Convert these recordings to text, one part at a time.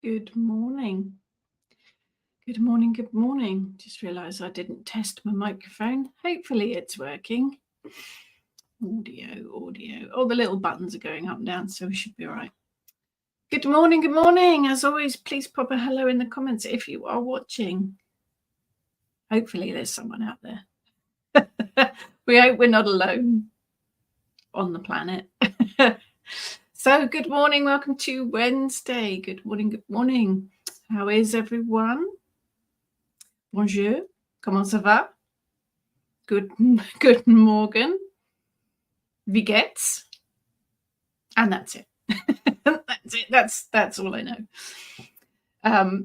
Good morning. Good morning. Good morning. Just realised I didn't test my microphone. Hopefully it's working. Audio. All the little buttons are going up and down, so we should be all right. Good morning. Good morning. As always, please pop a hello in the comments if you are watching. Hopefully there's someone out there. We hope we're not alone on the planet. So good morning. Welcome to Wednesday. Good morning. Good morning. How is everyone? Bonjour. Comment ça va? Good morning. Wie geht's? And that's it. That's it. That's all I know.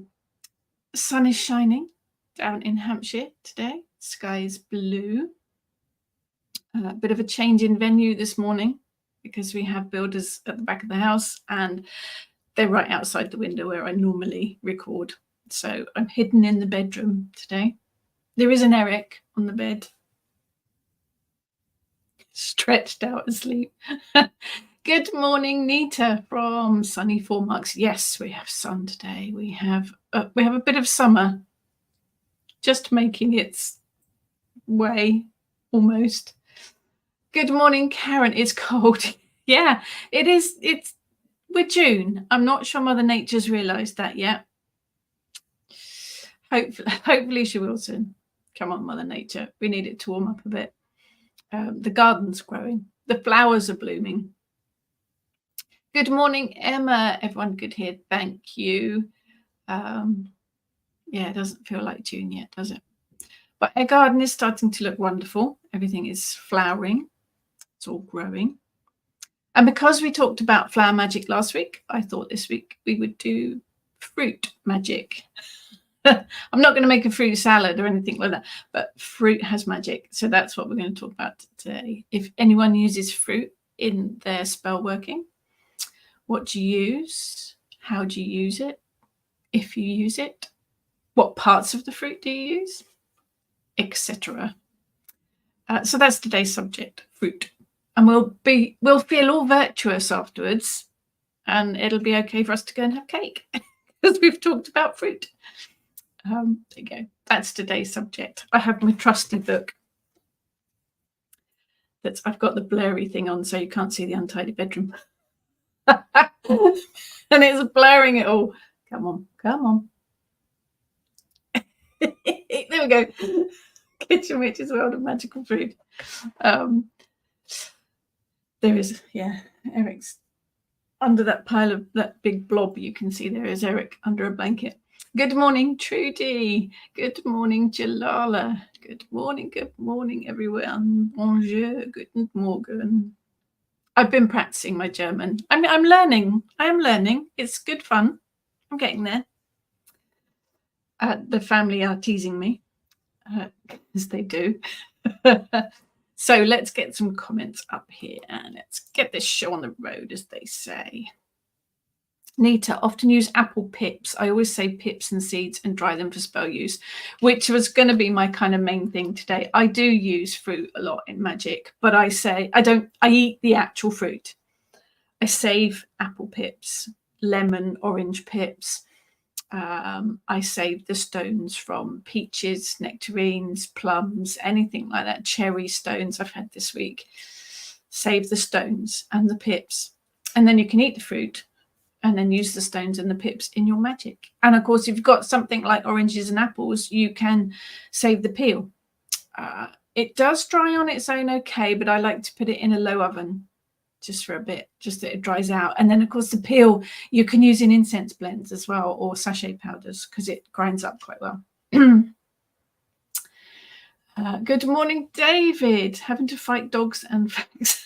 Sun is shining down in Hampshire today. Sky is blue. A bit of a change in venue this morning because we have builders at the back of the house and they're right outside the window where I normally record. So I'm hidden in the bedroom today. There is an Eric on the bed, stretched out asleep. Good morning, Nita from sunny 4 Marks. Yes, we have sun today. We have a bit of summer just making its way almost. Good morning, Karen. It's cold. Yeah, it is. We're June. I'm not sure Mother Nature's realised that yet. Hopefully she will soon. Come on, Mother Nature. We need it to warm up a bit. The garden's growing. The flowers are blooming. Good morning, Emma. Everyone good here. Thank you. Yeah, it doesn't feel like June yet, does it? But our garden is starting to look wonderful. Everything is flowering. It's all growing. And because we talked about flower magic last week, I thought this week we would do fruit magic. I'm not going to make a fruit salad or anything like that, but fruit has magic. So that's what we're going to talk about today. If anyone uses fruit in their spell working, what do you use? How do you use it? If you use it, what parts of the fruit do you use? Etc. So that's today's subject, fruit. And we'll feel all virtuous afterwards, and it'll be okay for us to go and have cake because we've talked about fruit. There you go. That's today's subject. I have my trusty book. I've got the blurry thing on so you can't see the untidy bedroom. And it's blurring it all. Come on. There we go. Kitchen Witch's World of Magical Food. There is, Eric's under that pile of that big blob. You can see there is Eric under a blanket. Good morning, Trudy. Good morning, Jalala. Good morning, everyone. Bonjour, guten Morgen. I've been practicing my German. I'm learning. I am learning. It's good fun. I'm getting there. The family are teasing me, as they do. So let's get some comments up here and let's get this show on the road, as they say. Nita, often use apple pips. I always say pips and seeds and dry them for spell use, which was going to be my kind of main thing today. I do use fruit a lot in magic, but I eat the actual fruit. I save apple pips, lemon, orange pips. I save the stones from peaches, nectarines, plums, anything like that. Cherry stones I've had this week. Save the stones and the pips. And then you can eat the fruit and then use the stones and the pips in your magic. And of course, if you've got something like oranges and apples, you can save the peel. It does dry on its own okay, but I like to put it in a low oven just for a bit, just that it dries out. And then, of course, the peel you can use in incense blends as well, or sachet powders, because it grinds up quite well. Good morning, David. Having to fight dogs and facts.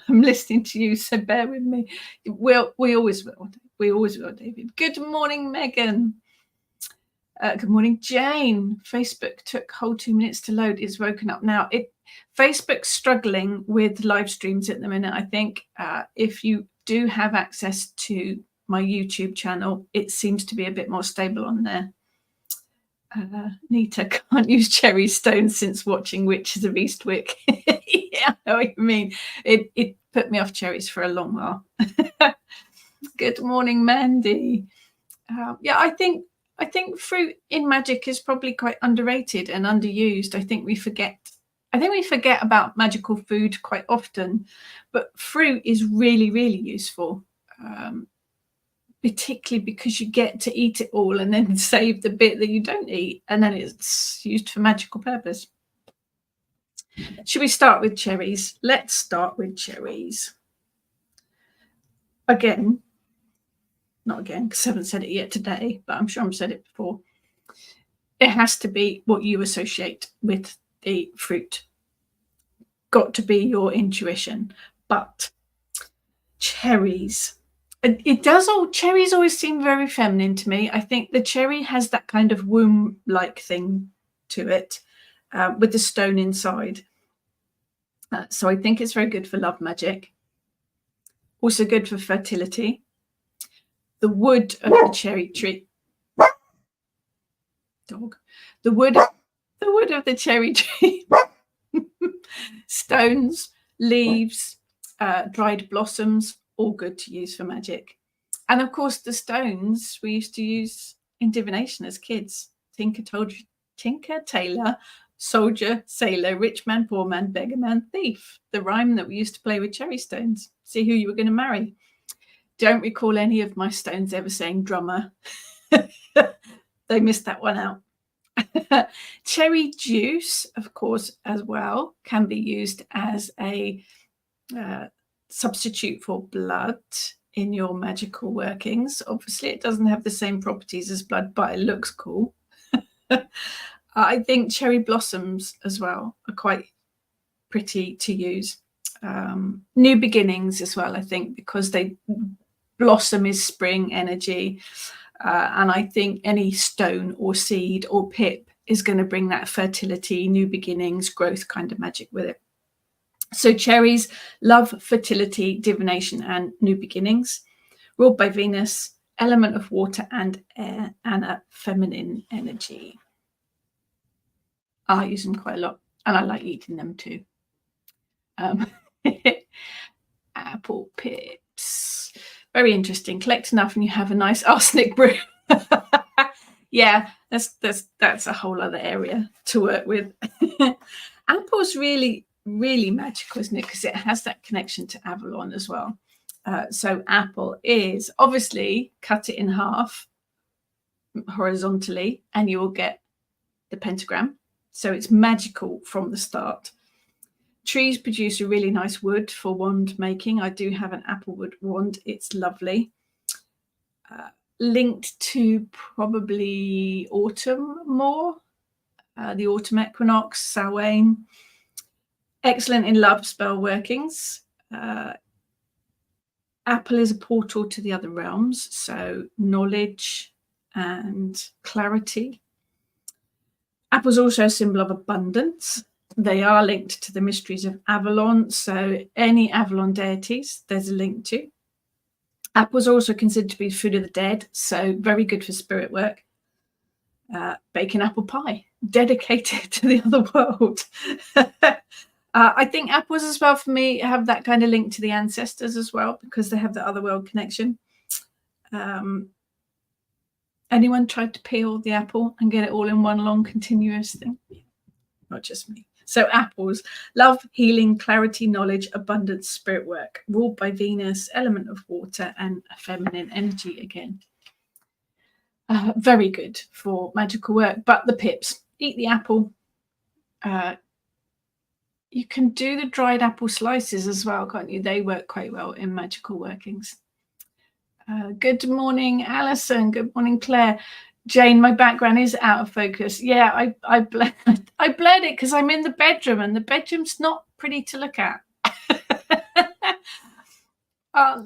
I'm listening to you, so bear with me. We always will. We always will, David. Good morning, Megan. Good morning, Jane. Facebook took whole 2 minutes to load. It's woken up now. Facebook's struggling with live streams at the minute, I think. If you do have access to my YouTube channel, it seems to be a bit more stable on there. Nita, can't use cherry stones since watching Witches of Eastwick. Yeah, I know what you mean. It put me off cherries for a long while. Good morning, Mandy. Yeah, I think fruit in magic is probably quite underrated and underused. I think we forget about magical food quite often, but fruit is really, really useful, particularly because you get to eat it all and then save the bit that you don't eat, and then it's used for magical purpose. Should we start with cherries? Let's start with cherries. Again, not again, because I haven't said it yet today, but I'm sure I've said it before. It has to be what you associate with the fruit. Got to be your intuition. But cherries, cherries always seem very feminine to me. I think the cherry has that kind of womb-like thing to it, with the stone inside. So I think it's very good for love magic. Also good for fertility. The wood of the cherry tree. Dog. The wood of the cherry tree. Stones, leaves, dried blossoms, all good to use for magic. And of course, the stones we used to use in divination as kids. Tinker, tailor, soldier, sailor, rich man, poor man, beggar man, thief. The rhyme that we used to play with cherry stones. See who you were going to marry. Don't recall any of my stones ever saying drummer. They missed that one out. Cherry juice, of course, as well, can be used as a substitute for blood in your magical workings. Obviously, it doesn't have the same properties as blood, but it looks cool. I think cherry blossoms as well are quite pretty to use. New beginnings as well, I think, because they blossom is spring energy. And I think any stone or seed or pip is going to bring that fertility, new beginnings, growth kind of magic with it. So cherries, love, fertility, divination, and new beginnings. Ruled by Venus, element of water and air, and a feminine energy. I use them quite a lot, and I like eating them too. Apple pips. Very interesting. Collect enough and you have a nice arsenic brew. Yeah, that's a whole other area to work with. Apple's really, really magical, isn't it? Because it has that connection to Avalon as well. So apple is obviously cut it in half horizontally and you will get the pentagram. So it's magical from the start. Trees produce a really nice wood for wand making. I do have an applewood wand. It's lovely. Linked to probably autumn more, the autumn equinox, Samhain. Excellent in love spell workings. Apple is a portal to the other realms, so knowledge and clarity. Apple's also a symbol of abundance. They are linked to the mysteries of Avalon, so any Avalon deities there's a link to. Apples are also considered to be food of the dead, so very good for spirit work. Bacon apple pie, dedicated to the other world. I think apples as well, for me, have that kind of link to the ancestors as well, because they have the other world connection. Anyone tried to peel the apple and get it all in one long continuous thing? Not just me. So apples, love, healing, clarity, knowledge, abundance, spirit work, ruled by Venus, element of water, and a feminine energy again. Very good for magical work. But the pips, eat the apple. You can do the dried apple slices as well, can't you? They work quite well in magical workings. Good morning, Alison. Good morning, Claire. Jane, my background is out of focus. Yeah, I blurred it because I'm in the bedroom and the bedroom's not pretty to look at.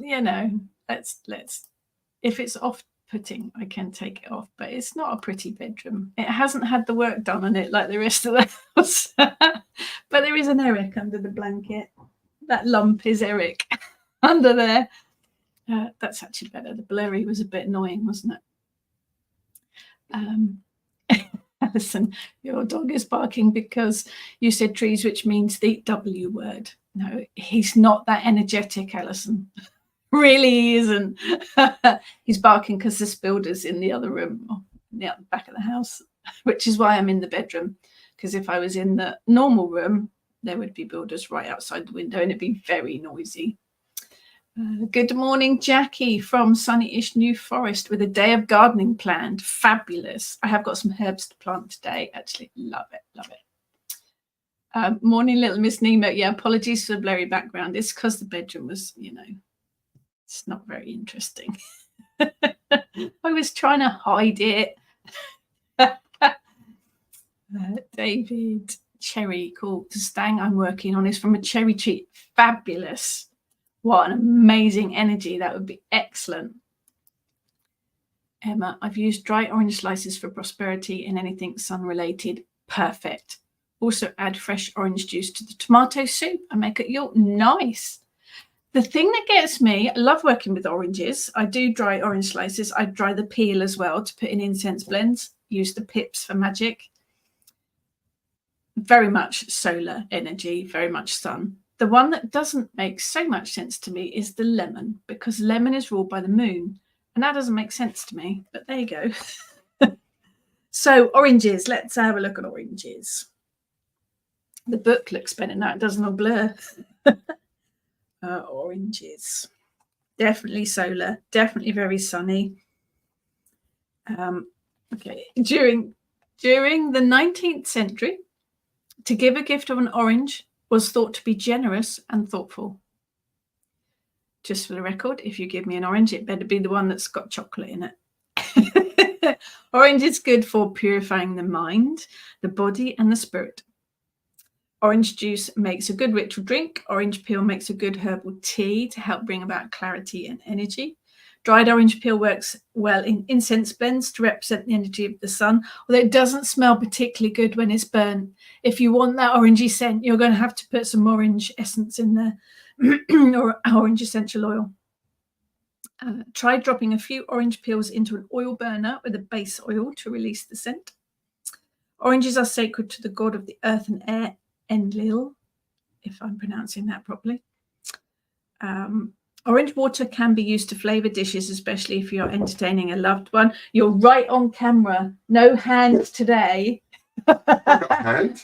You know, let's if it's off-putting, I can take it off, but it's not a pretty bedroom. It hasn't had the work done on it like the rest of the house. But there is an Eric under the blanket. That lump is Eric under there. That's actually better. The blurry was a bit annoying, wasn't it? Alison, your dog is barking because you said trees, which means the W word. No, he's not that energetic, Alison. Really he isn't. He's barking because there's builders in the other room, or in the back of the house, which is why I'm in the bedroom. Because if I was in the normal room, there would be builders right outside the window and it'd be very noisy. Good morning, Jackie from sunny-ish New Forest with a day of gardening planned. Fabulous. I have got some herbs to plant today. Actually, love it, love it. Morning, little Miss Nemo. Yeah, apologies for the blurry background. It's because the bedroom was, it's not very interesting. I was trying to hide it. David, cherry, cool. The stang I'm working on is from a cherry tree. Fabulous. What an amazing energy. That would be excellent. Emma, I've used dry orange slices for prosperity and anything sun related. Perfect. Also add fresh orange juice to the tomato soup and make it your nice. The thing that gets me, I love working with oranges. I do dry orange slices. I dry the peel as well to put in incense blends. Use the pips for magic. Very much solar energy, very much sun. The one that doesn't make so much sense to me is the lemon, because lemon is ruled by the moon. And that doesn't make sense to me, but there you go. So oranges, let's have a look at oranges. The book looks better now, it doesn't all blur. Oranges, definitely solar, definitely very sunny. Okay, during the 19th century, to give a gift of an orange was thought to be generous and thoughtful. Just for the record, if you give me an orange, it better be the one that's got chocolate in it. Orange is good for purifying the mind, the body, and the spirit. Orange juice makes a good ritual drink. Orange peel makes a good herbal tea to help bring about clarity and energy. Dried orange peel works well in incense blends to represent the energy of the sun, although it doesn't smell particularly good when it's burnt. If you want that orangey scent, you're going to have to put some orange essence in there or orange essential oil. Try dropping a few orange peels into an oil burner with a base oil to release the scent. Oranges are sacred to the god of the earth and air, Enlil, if I'm pronouncing that properly. Orange water can be used to flavour dishes, especially if you're entertaining a loved one. You're right on camera. No hands today. I've got a hand.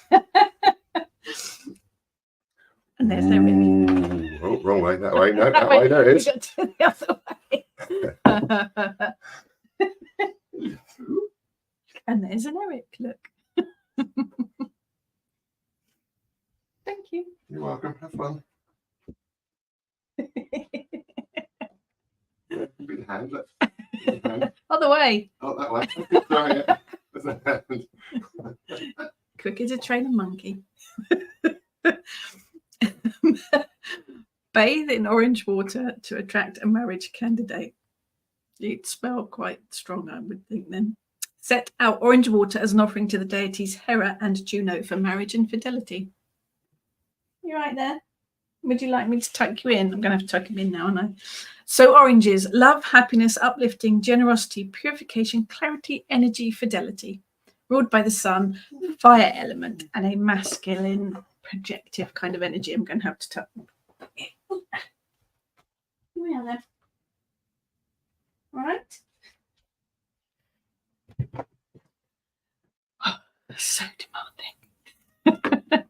And there's no ring. Oh, wrong way. That way. No, that way. There it is. The other way. And there's an Eric. Look. Thank you. You're welcome. Have fun. Yeah, be the hand. Look. The hand. Other way. Oh, that way. Sorry, yeah. There's a hand. Quick as a trained monkey. Bathe in orange water to attract a marriage candidate. You'd smell quite strong, I would think then. Set out orange water as an offering to the deities Hera and Juno for marriage and fidelity. You right there? Would you like me to tuck you in? I'm going to have to tuck him in now, aren't I? So oranges, love, happiness, uplifting, generosity, purification, clarity, energy, fidelity. Ruled by the sun, fire element, and a masculine projective kind of energy. I'm going to have to tuck. Here we are then. All right. Oh, so demanding.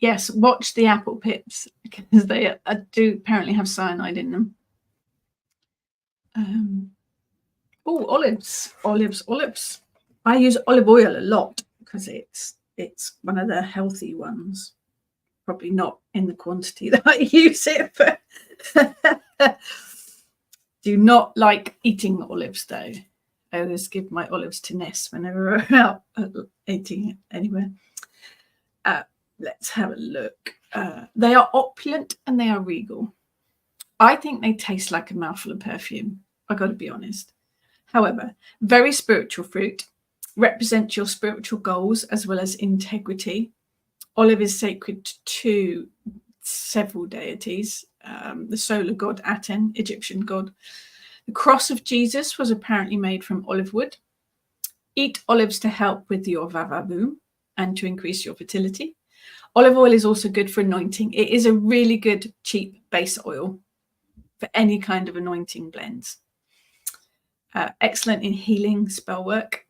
Yes, watch the apple pips because they do apparently have cyanide in them. Oh, olives. I use olive oil a lot because it's one of the healthy ones. Probably not in the quantity that I use it, but do not like eating olives though. I always give my olives to Ness whenever we're out eating it anywhere. Let's have a look. They are opulent and they are regal. I think they taste like a mouthful of perfume. I got to be honest. However, very spiritual fruit, represent your spiritual goals as well as integrity. Olive is sacred to several deities. The solar god Aten, Egyptian god. The cross of Jesus was apparently made from olive wood. Eat olives to help with your vavavoom and to increase your fertility. Olive oil is also good for anointing. It is a really good, cheap base oil. for any kind of anointing blends. Excellent in healing spell work.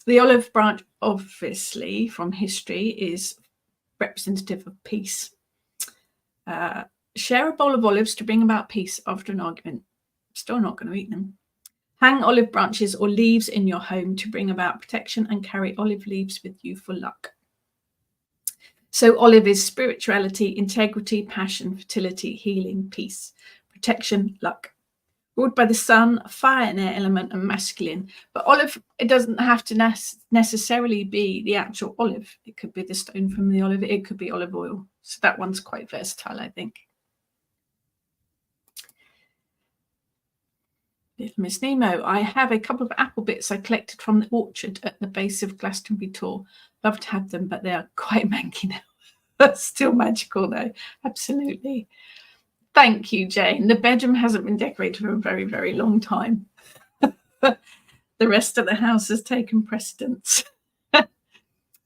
The olive branch, obviously, from history, is representative of peace. Share a bowl of olives to bring about peace after an argument. Still not going to eat them. Hang olive branches or leaves in your home to bring about protection, and carry olive leaves with you for luck. So olive is spirituality, integrity, passion, fertility, healing, peace, protection, luck. Ruled by the sun, fire and air element, and masculine. But olive, it doesn't have to necessarily be the actual olive. It could be the stone from the olive. It could be olive oil. So that one's quite versatile, I think. Little Miss Nemo, I have a couple of apple bits I collected from the orchard at the base of Glastonbury Tor. Love to have them, but they are quite manky now. That's still magical, though. Absolutely. Thank you, Jane. The bedroom hasn't been decorated for a very, very long time. The rest of the house has taken precedence.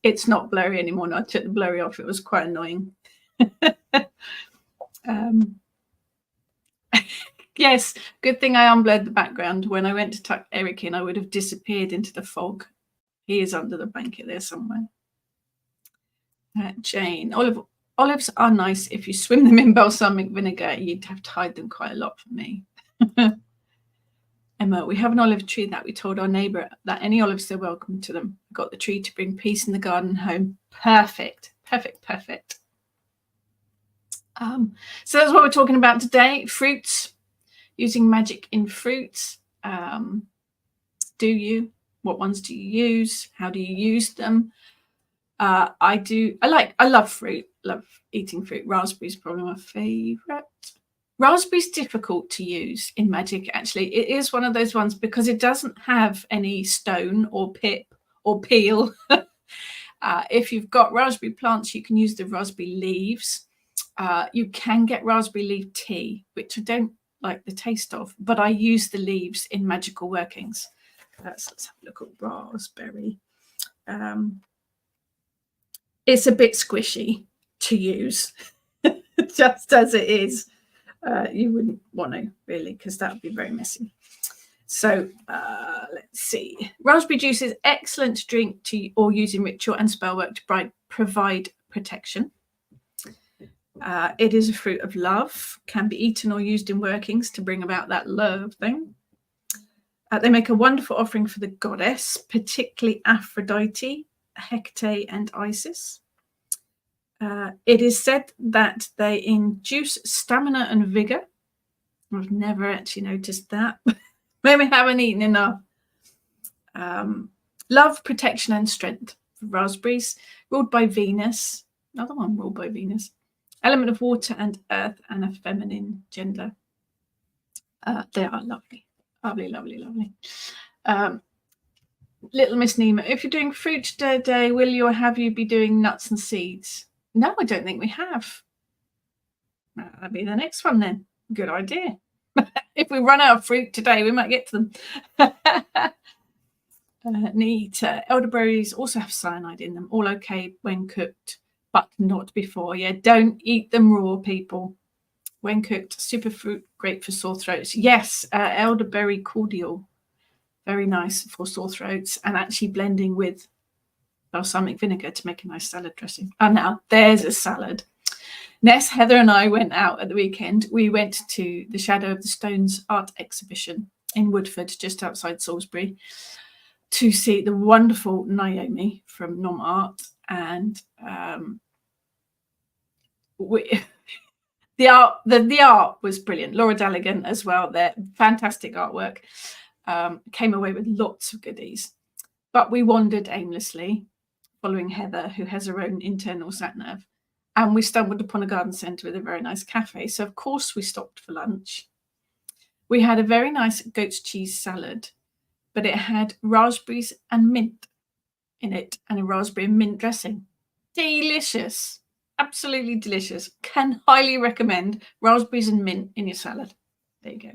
It's not blurry anymore. No, I took the blurry off. It was quite annoying. Yes, good thing I unblurred the background. When I went to tuck Eric in, I would have disappeared into the fog. He is under the blanket there somewhere. Jane, olives are nice if you swim them in balsamic vinegar. You'd have to hide them quite a lot for me. Emma, we have an olive tree that we told our neighbour that any olives they're welcome to them. I got the tree to bring peace in the garden home. Perfect, perfect, perfect. So that's what we're talking about today. Fruits, using magic in fruits. Do you? What ones do you use? How do you use them? I love fruit. Love eating fruit. Raspberries probably my favorite. Raspberry's difficult to use in magic, actually. It is one of those ones because it doesn't have any stone or pip or peel. If you've got raspberry plants, you can use the raspberry leaves. You can get raspberry leaf tea, which I don't like the taste of, but I use the leaves in magical workings. Let's have a look at raspberry. It's a bit squishy to use, just as it is. You wouldn't want to really, because that would be very messy. So let's see. Raspberry juice is excellent to drink or use in ritual and spell work to provide protection. It is a fruit of love, can be eaten or used in workings to bring about that love thing. They make a wonderful offering for the goddess, particularly Aphrodite, Hecate, and Isis. It is said that they induce stamina and vigor. I've never actually noticed that. Maybe I haven't eaten enough. Love, protection, and strength. Raspberries, ruled by Venus. Another one ruled by Venus. Element of water and earth, and a feminine gender. They are lovely. Lovely, lovely, lovely. Little Miss Nemo, if you're doing fruit today, will you or have you be doing nuts and seeds? No, I don't think we have. That'll be the next one then. Good idea. If we run out of fruit today, we might get to them. Neat. Elderberries also have cyanide in them. All okay when cooked, but not before. Yeah, don't eat them raw, people. When cooked, superfruit, great for sore throats. Yes, elderberry cordial. Very nice for sore throats, and actually blending with balsamic vinegar to make a nice salad dressing. And now there's a salad. Ness, Heather and I went out at the weekend. We went to the Shadow of the Stones art exhibition in Woodford, just outside Salisbury, to see the wonderful Naomi from Nom Art. And the art was brilliant. Laura Daligan as well there. Fantastic artwork. Came away with lots of goodies. But we wandered aimlessly, following Heather, who has her own internal sat-nav. And we stumbled upon a garden centre with a very nice cafe. So, of course, we stopped for lunch. We had a very nice goat's cheese salad, but it had raspberries and mint in it and a raspberry and mint dressing. Delicious. Absolutely delicious. Can highly recommend raspberries and mint in your salad. There you go.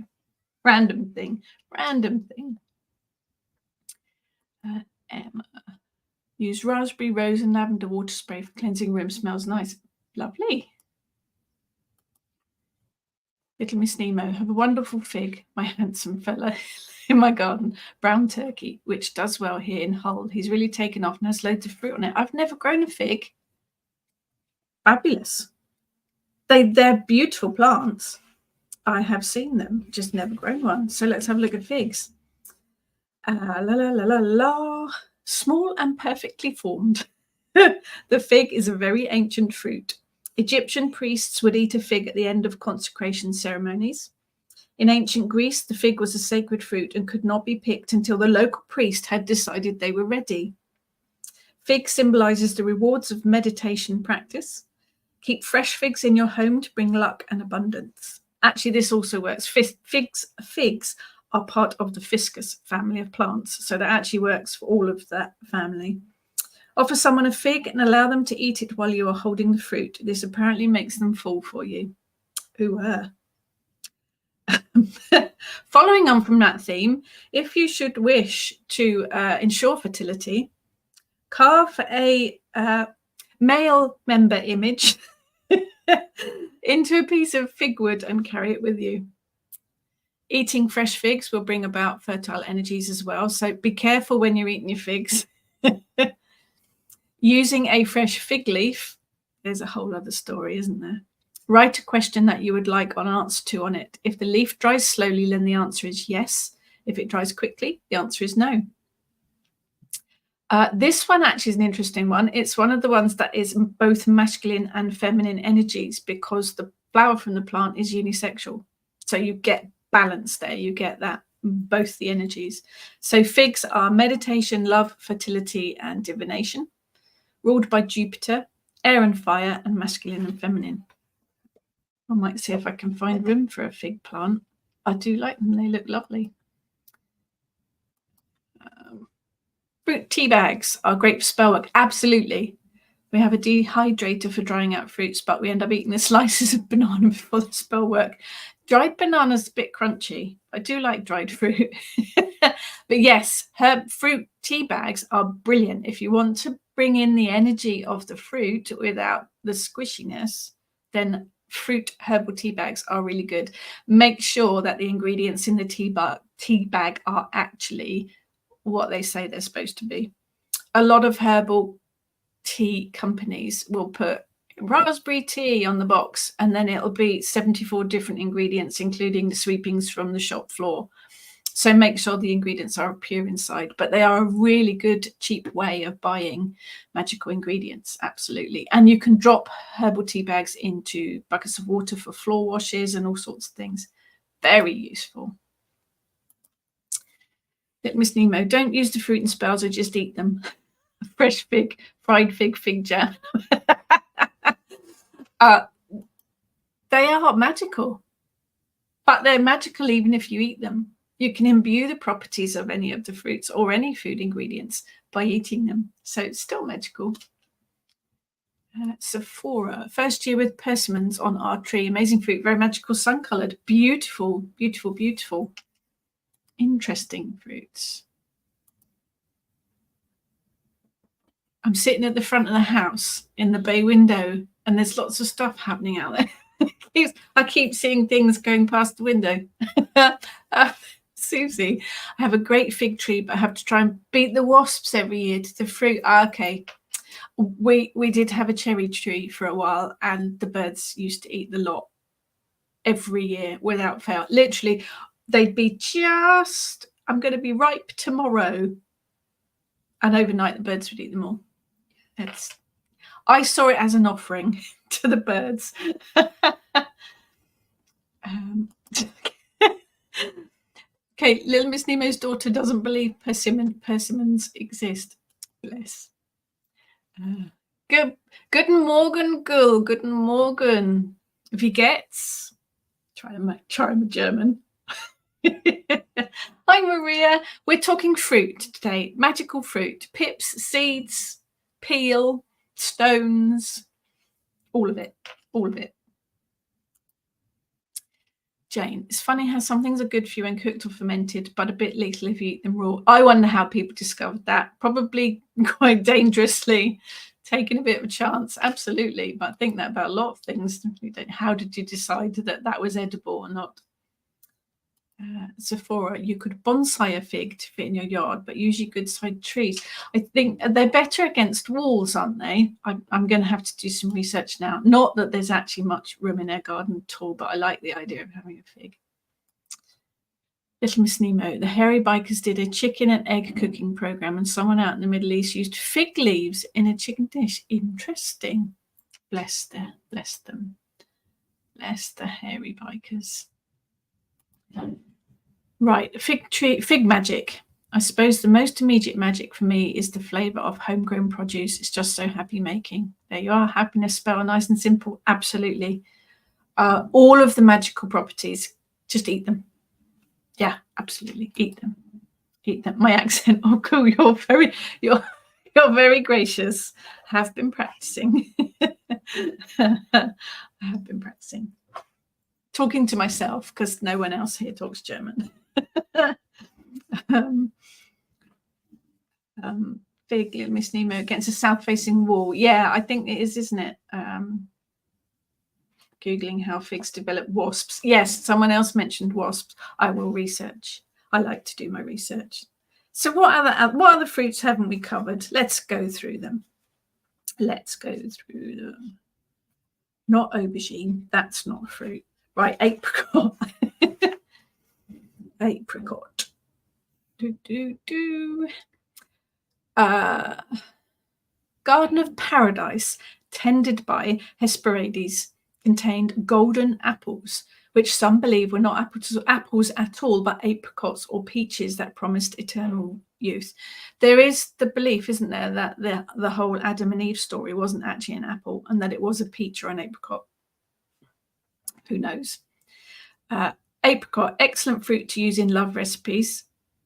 Random thing. Emma. Use raspberry, rose, and lavender water spray for cleansing room. Smells nice. Lovely. Little Miss Nemo, have a wonderful fig, my handsome fella in my garden. Brown turkey, which does well here in Hull. He's really taken off and has loads of fruit on it. I've never grown a fig. Fabulous. They're beautiful plants. I have seen them, just never grown one. So let's have a look at figs. La la la la la. Small and perfectly formed. The fig is a very ancient fruit. Egyptian priests would eat a fig at the end of consecration ceremonies. In ancient Greece, the fig was a sacred fruit and could not be picked until the local priest had decided they were ready. Fig symbolizes the rewards of meditation practice. Keep fresh figs in your home to bring luck and abundance. Actually, this also works. Figs are part of the Fiscus family of plants, so that actually works for all of that family. Offer someone a fig and allow them to eat it while you are holding the fruit. This apparently makes them fall for you. Ooh, Following on from that theme, if you should wish to ensure fertility, carve a male member image into a piece of fig wood and carry it with you. Eating fresh figs will bring about fertile energies as well, so be careful when you're eating your figs. Using a fresh fig leaf, there's a whole other story, isn't there? Write a question that you would like an answer to on it. If the leaf dries slowly, then the answer is yes. If it dries quickly, the answer is no. This one actually is an interesting one. It's one of the ones that is both masculine and feminine energies because the flower from the plant is unisexual. So you get balance there. You get that, both the energies. So figs are meditation, love, fertility, and divination. Ruled by Jupiter, air and fire, and masculine and feminine. I might see if I can find room for a fig plant. I do like them. They look lovely. Fruit tea bags are great for spell work. Absolutely. We have a dehydrator for drying out fruits, but we end up eating the slices of banana before the spell work. Dried banana's a bit crunchy. I do like dried fruit. But yes, herb fruit tea bags are brilliant. If you want to bring in the energy of the fruit without the squishiness, then fruit herbal tea bags are really good. Make sure that the ingredients in the tea bag are actually what they say they're supposed to be. A lot of herbal tea companies will put raspberry tea on the box and then it'll be 74 different ingredients, including the sweepings from the shop floor. So make sure the ingredients are pure inside, but they are a really good, cheap way of buying magical ingredients. Absolutely. And you can drop herbal tea bags into buckets of water for floor washes and all sorts of things. Very useful. Miss Nemo, don't use the fruit and spells or just eat them. Fresh fig, fried fig jam. They are magical, but they're magical even if you eat them. You can imbue the properties of any of the fruits or any food ingredients by eating them. So it's still magical. Sephora, first year with persimmons on our tree. Amazing fruit, very magical, sun-coloured. Beautiful, beautiful, beautiful. Interesting fruits. I'm sitting at the front of the house in the bay window and there's lots of stuff happening out there. I keep seeing things going past the window. Susie, I have a great fig tree, but I have to try and beat the wasps every year to the fruit. Okay. We did have a cherry tree for a while and the birds used to eat the lot every year without fail. Literally, they'd be just, I'm going to be ripe tomorrow. And overnight the birds would eat them all. I saw it as an offering to the birds. Okay, little Miss Nemo's daughter doesn't believe persimmons exist. Bless. Guten Morgen, Gul. Guten Morgen. Wie geht's? Try my German. Hi, Maria. We're talking fruit today. Magical fruit. Pips, seeds, peel, stones. All of it. All of it. Jane, it's funny how some things are good for you when cooked or fermented, but a bit lethal if you eat them raw. I wonder how people discovered that. Probably quite dangerously taking a bit of a chance, absolutely. But I think that about a lot of things. How did you decide that that was edible or not? Sephora, you could bonsai a fig to fit in your yard, but usually good sized trees. I think they're better against walls, aren't they? I'm going to have to do some research now. Not that there's actually much room in their garden at all, but I like the idea of having a fig. Little Miss Nemo, the Hairy Bikers did a chicken and egg cooking program, and someone out in the Middle East used fig leaves in a chicken dish. Interesting. Bless them. Bless the Hairy Bikers. Right, fig magic. I suppose the most immediate magic for me is the flavour of homegrown produce. It's just so happy making. There you are, happiness spelled nice and simple. Absolutely. All of the magical properties, just eat them. Yeah, absolutely. Eat them. Eat them. My accent. Oh, cool. You're very gracious. Have been practicing. I have been practicing. Talking to myself because no one else here talks German. Fig, Little Miss Nemo against a south-facing wall. Yeah, I think it is, isn't it? Googling how figs develop wasps. Yes, someone else mentioned wasps. I will research. I like to do my research. So what other fruits haven't we covered? Let's go through them. Let's go through them. Not aubergine. That's not a fruit. Right, apricot. Apricot. Garden of Paradise, tended by Hesperides, contained golden apples, which some believe were not apples at all, but apricots or peaches that promised eternal youth. There is the belief, isn't there, that the whole Adam and Eve story wasn't actually an apple and that it was a peach or an apricot. Who knows? Apricot, excellent fruit to use in love recipes.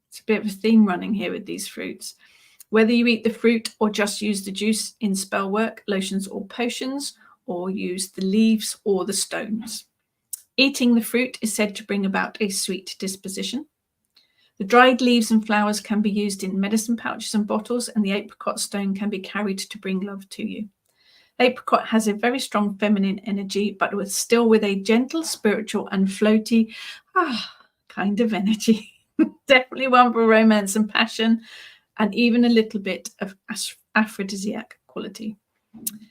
It's a bit of a theme running here with these fruits. Whether you eat the fruit or just use the juice in spell work, lotions or potions, or use the leaves or the stones. Eating the fruit is said to bring about a sweet disposition. The dried leaves and flowers can be used in medicine pouches and bottles, and the apricot stone can be carried to bring love to you. Apricot has a very strong feminine energy, but still with a gentle, spiritual and floaty kind of energy. Definitely one for romance and passion, and even a little bit of aphrodisiac quality.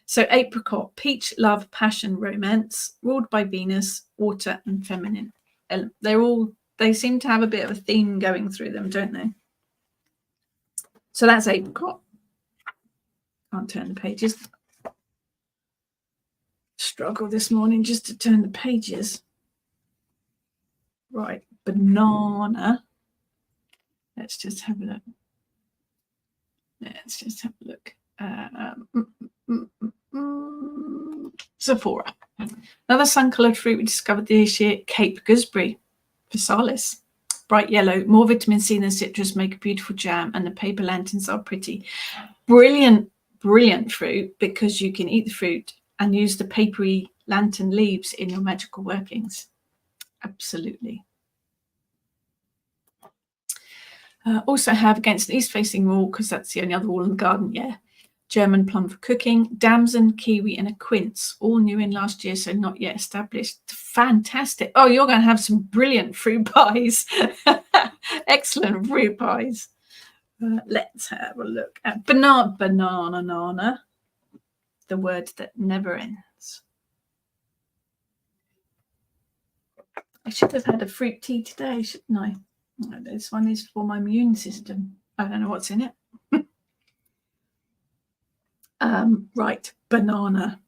So apricot, peach, love, passion, romance, ruled by Venus, water and feminine. They seem to have a bit of a theme going through them, don't they? So that's apricot. Can't turn the pages. Struggle this morning just to turn the pages. Right, banana. Let's just have a look. Sephora. Another sun-coloured fruit we discovered this year, Cape Gooseberry, physalis. Bright yellow, more vitamin C than citrus, make a beautiful jam, and the paper lanterns are pretty. Brilliant, brilliant fruit, because you can eat the fruit and use the papery lantern leaves in your magical workings. Absolutely. Also have against an east-facing wall, because that's the only other wall in the garden, yeah. German plum for cooking, damson, kiwi, and a quince, all new in last year, so not yet established. Fantastic. Oh, you're going to have some brilliant fruit pies. Excellent fruit pies. Let's have a look at banana, the word that never ends. I should have had a fruit tea today, shouldn't I? This one is for my immune system. I don't know what's in it. Right, banana.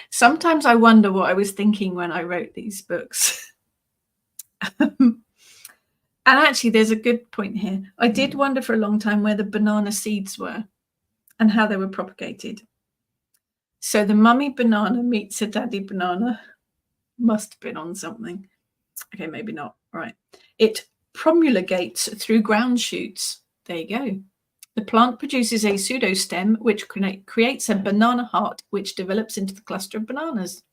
Sometimes I wonder what I was thinking when I wrote these books. And actually, there's a good point here. I did wonder for a long time where the banana seeds were and how they were propagated. So the mummy banana meets a daddy banana. Must have been on something. Okay, maybe not. Right. It promulgates through ground shoots. There you go. The plant produces a pseudostem, which creates a banana heart, which develops into the cluster of bananas.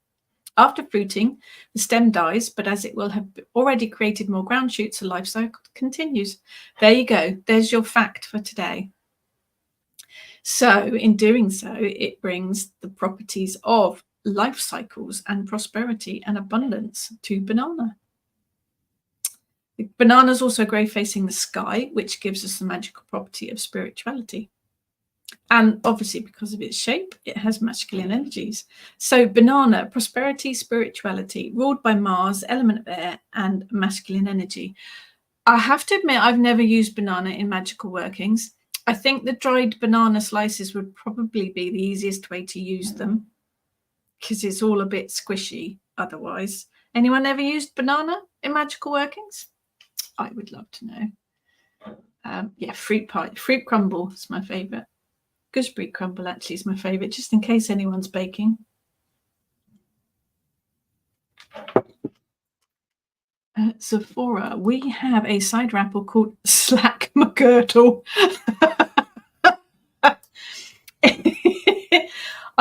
After fruiting, the stem dies, but as it will have already created more ground shoots, the life cycle continues. There you go. There's your fact for today. So in doing so, it brings the properties of life cycles and prosperity and abundance to banana. Bananas also grow facing the sky, which gives us the magical property of spirituality. And obviously, because of its shape, it has masculine energies. So banana, prosperity, spirituality, ruled by Mars, element of air, and masculine energy. I have to admit, I've never used banana in magical workings. I think the dried banana slices would probably be the easiest way to use them, because it's all a bit squishy otherwise. Anyone ever used banana in magical workings? I would love to know. Yeah, fruit pie, fruit crumble is my favourite. Gooseberry crumble actually is my favourite, just in case anyone's baking. Sephora, we have a cider apple called Slack McGirdle.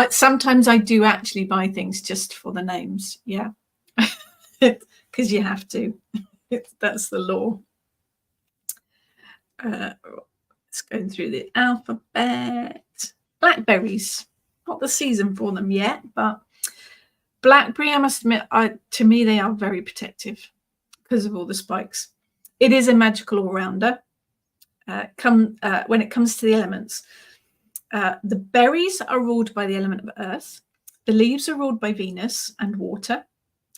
Sometimes I do actually buy things just for the names, yeah, because you have to. That's the law. Let's go through the alphabet. Blackberries, not the season for them yet, but blackberry, I must admit, to me they are very protective because of all the spikes. It is a magical all-rounder. When it comes to the elements, the berries are ruled by the element of earth, the leaves are ruled by Venus and water,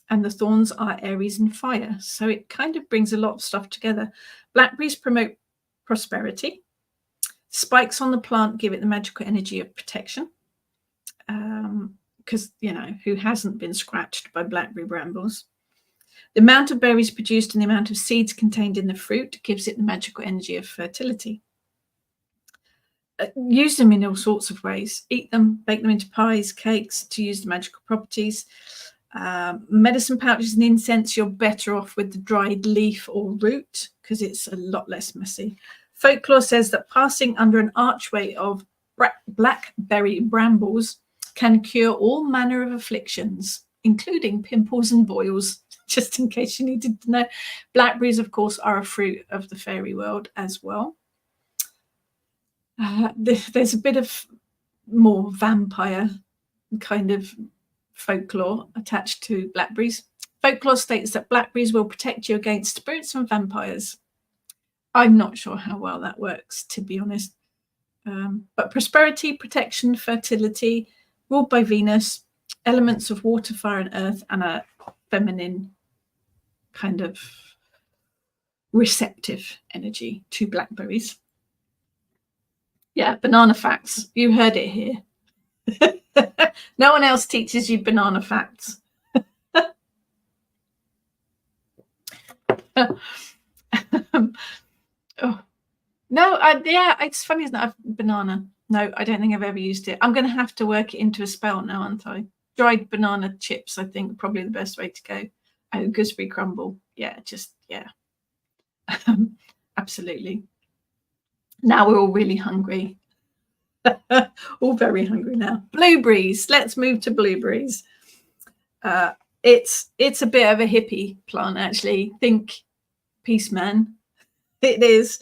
and the thorns are Aries and fire. So it kind of brings a lot of stuff together. Blackberries promote prosperity. Spikes on the plant give it the magical energy of protection. Because, you know, who hasn't been scratched by blackberry brambles? The amount of berries produced and the amount of seeds contained in the fruit gives it the magical energy of fertility. Use them in all sorts of ways. Eat them, bake them into pies, cakes to use the magical properties. Medicine pouches and incense, you're better off with the dried leaf or root because it's a lot less messy. Folklore says that passing under an archway of blackberry brambles can cure all manner of afflictions, including pimples and boils, just in case you needed to know. Blackberries, of course, are a fruit of the fairy world as well. There's a bit of more vampire kind of folklore attached to blackberries. Folklore states that blackberries will protect you against spirits and vampires. I'm not sure how well that works, to be honest. But prosperity, protection, fertility, ruled by Venus, elements of water, fire, and earth, and a feminine kind of receptive energy to blackberries. Yeah, banana facts. You heard it here. No one else teaches you banana facts. Oh. No, yeah, it's funny, isn't it? Banana. No, I don't think I've ever used it. I'm going to have to work it into a spell now, aren't I? Dried banana chips, I think, probably the best way to go. Oh, gooseberry crumble. Yeah, yeah. Absolutely. Now we're all really hungry. All very hungry now. Blueberries. Let's move to blueberries. It's a bit of a hippie plant, actually. Think Peace Man. It is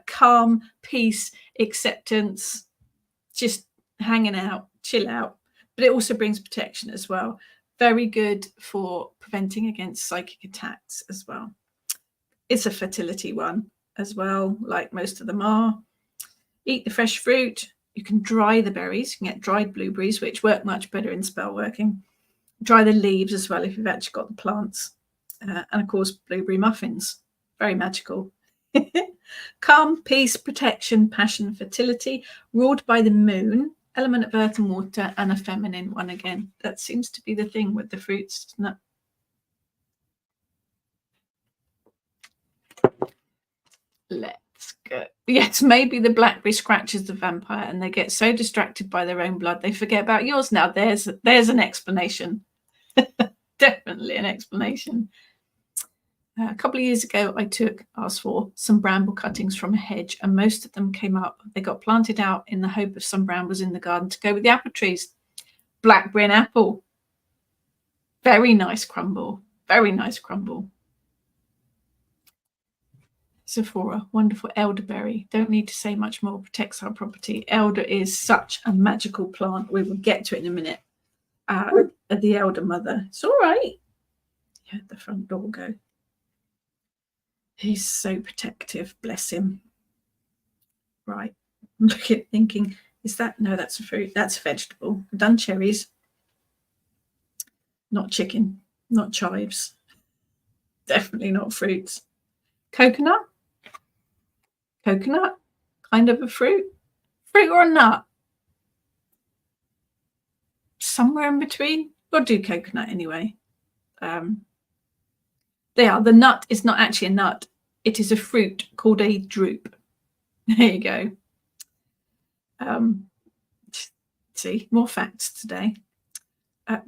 calm, peace, acceptance, just hanging out, chill out. But it also brings protection as well. Very good for preventing against psychic attacks as well. It's a fertility one as well, like most of them are. Eat the fresh fruit. You can dry the berries. You can get dried blueberries, which work much better in spell working. Dry the leaves as well if you've actually got the plants. And of course, blueberry muffins. Very magical. Calm, peace, protection, passion, fertility, ruled by the moon, element of earth and water, and a feminine one again. That seems to be the thing with the fruits, doesn't it? Let's go. Yes, maybe the blackberry scratches the vampire and they get so distracted by their own blood they forget about yours. Now there's an explanation. Definitely an explanation. A couple of years ago, I asked for some bramble cuttings from a hedge, and most of them came up. They got planted out in the hope of some brambles in the garden to go with the apple trees. Blackberry and apple. Very nice crumble. Very nice crumble. Sephora, wonderful elderberry. Don't need to say much more. Protects our property. Elder is such a magical plant. We will get to it in a minute. The elder mother. It's all right. Yeah, the front door go. He's so protective. Bless him. Right. I'm looking, thinking, is that? No, that's a fruit. That's a vegetable. I've done cherries. Not chicken. Not chives. Definitely not fruits. Coconut. Coconut. Kind of a fruit. Fruit or a nut? Somewhere in between. We'll do coconut anyway. They are. The nut is not actually a nut. It is a fruit called a drupe. There you go. See, more facts today.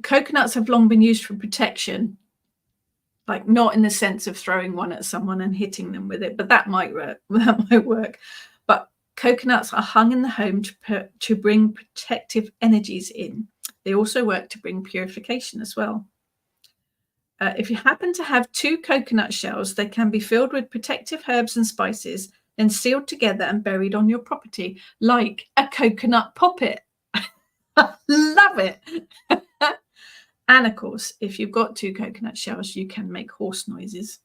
Coconuts have long been used for protection, like not in the sense of throwing one at someone and hitting them with it, but that might work. That might work. But coconuts are hung in the home to bring protective energies in. They also work to bring purification as well. If you happen to have 2 coconut shells, they can be filled with protective herbs and spices, then sealed together and buried on your property, like a coconut poppet. Love it. And of course, if you've got 2 coconut shells, you can make horse noises.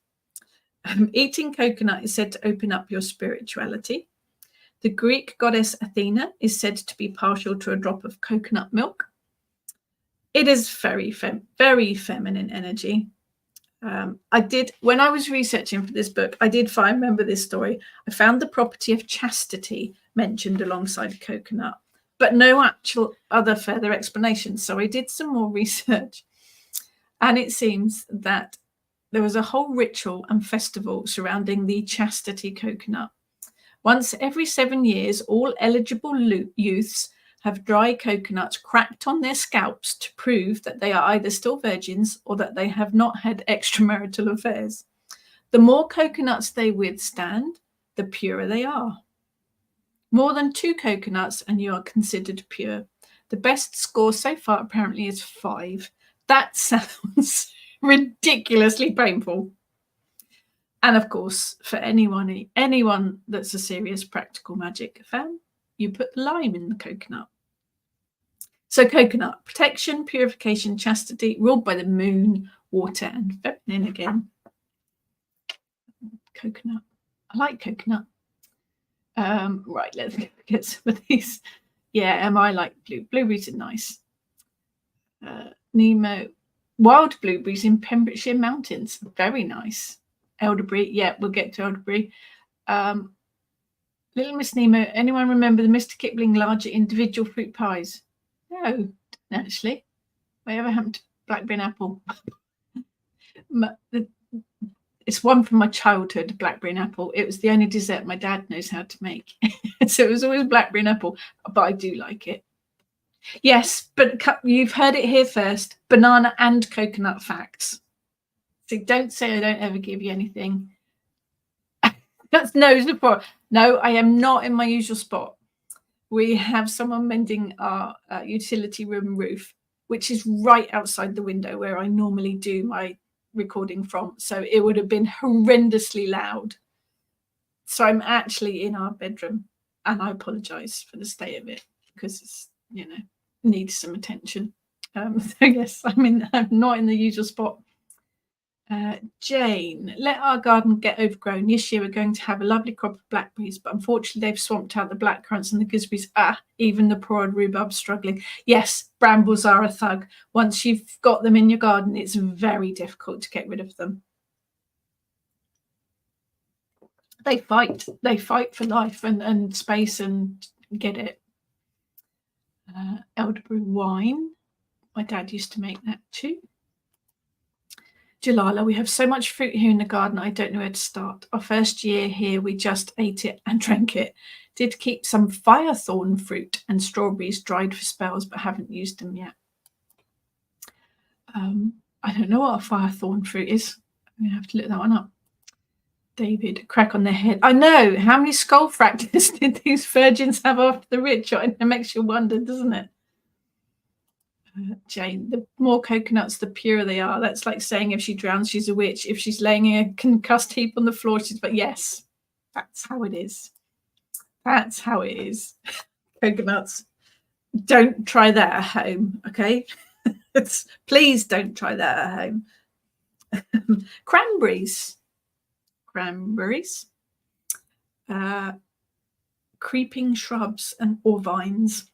Eating coconut is said to open up your spirituality. The Greek goddess Athena is said to be partial to a drop of coconut milk. It is very feminine energy. When I was researching for this book, I did remember this story. I found the property of chastity mentioned alongside coconut, but no actual other further explanations. So I did some more research, and it seems that there was a whole ritual and festival surrounding the chastity coconut. Once every 7 years, all eligible youths have dry coconuts cracked on their scalps to prove that they are either still virgins or that they have not had extramarital affairs. The more coconuts they withstand, the purer they are. More than 2 coconuts and you are considered pure. The best score so far apparently is 5. That sounds ridiculously painful. And of course, for anyone that's a serious practical magic fan, you put lime in the coconut. So coconut, protection, purification, chastity, ruled by the moon, water, and feminine again. Coconut. I like coconut. Right, let's get some of these. Yeah, I like blueberries are nice. Nemo, wild blueberries in Pembrokeshire Mountains, very nice. Elderberry, yeah, we'll get to elderberry. Little Miss Nemo, anyone remember the Mr. Kipling larger individual fruit pies? No, actually. Whatever happened to blackberry and apple? It's one from my childhood, blackberry and apple. It was the only dessert my dad knows how to make. So it was always blackberry and apple, but I do like it. Yes, but you've heard it here first. Banana and coconut facts. So don't say I don't ever give you anything. That's no support. No, I am not in my usual spot. We have someone mending our utility room roof, which is right outside the window where I normally do my recording from. So it would have been horrendously loud. So I'm actually in our bedroom, and I apologize for the state of it because it's, needs some attention. So yes, I'm not in the usual spot. Jane, let our garden get overgrown. This year we're going to have a lovely crop of blackberries, but unfortunately they've swamped out the blackcurrants and the gooseberries. Even the poor old rhubarb's struggling. Yes, brambles are a thug. Once you've got them in your garden, it's very difficult to get rid of them. They fight for life and space and get it. Elderberry wine. My dad used to make that too. Jalala, we have so much fruit here in the garden, I don't know where to start. Our first year here, we just ate it and drank it. Did keep some firethorn fruit and strawberries dried for spells, but haven't used them yet. I don't know what a firethorn fruit is. I'm going to have to look that one up. David, crack on their head. I know. How many skull fractures did these virgins have after the ritual? It makes you wonder, doesn't it? Jane, the more coconuts, the purer they are. That's like saying if she drowns, she's a witch. If she's laying in a concussed heap on the floor, but yes, That's how it is. That's how it is. Coconuts. Don't try that at home, okay? Please don't try that at home. Cranberries. Cranberries. Creeping shrubs or vines.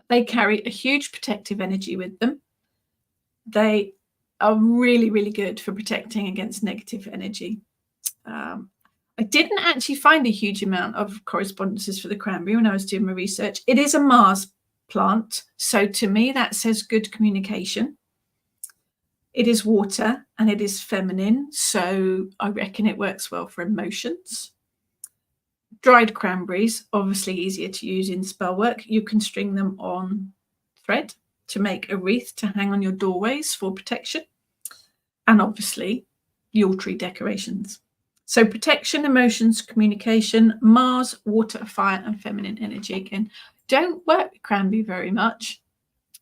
They carry a huge protective energy with them. They are really, really good for protecting against negative energy. I didn't actually find a huge amount of correspondences for the cranberry when I was doing my research. It is a Mars plant, so to me that says good communication. It is water and it is feminine, so I reckon it works well for emotions. Dried cranberries, obviously easier to use in spell work. You can string them on thread to make a wreath to hang on your doorways for protection. And obviously, Yule tree decorations. So protection, emotions, communication, Mars, water, fire, and feminine energy. Again, don't work with cranberry very much.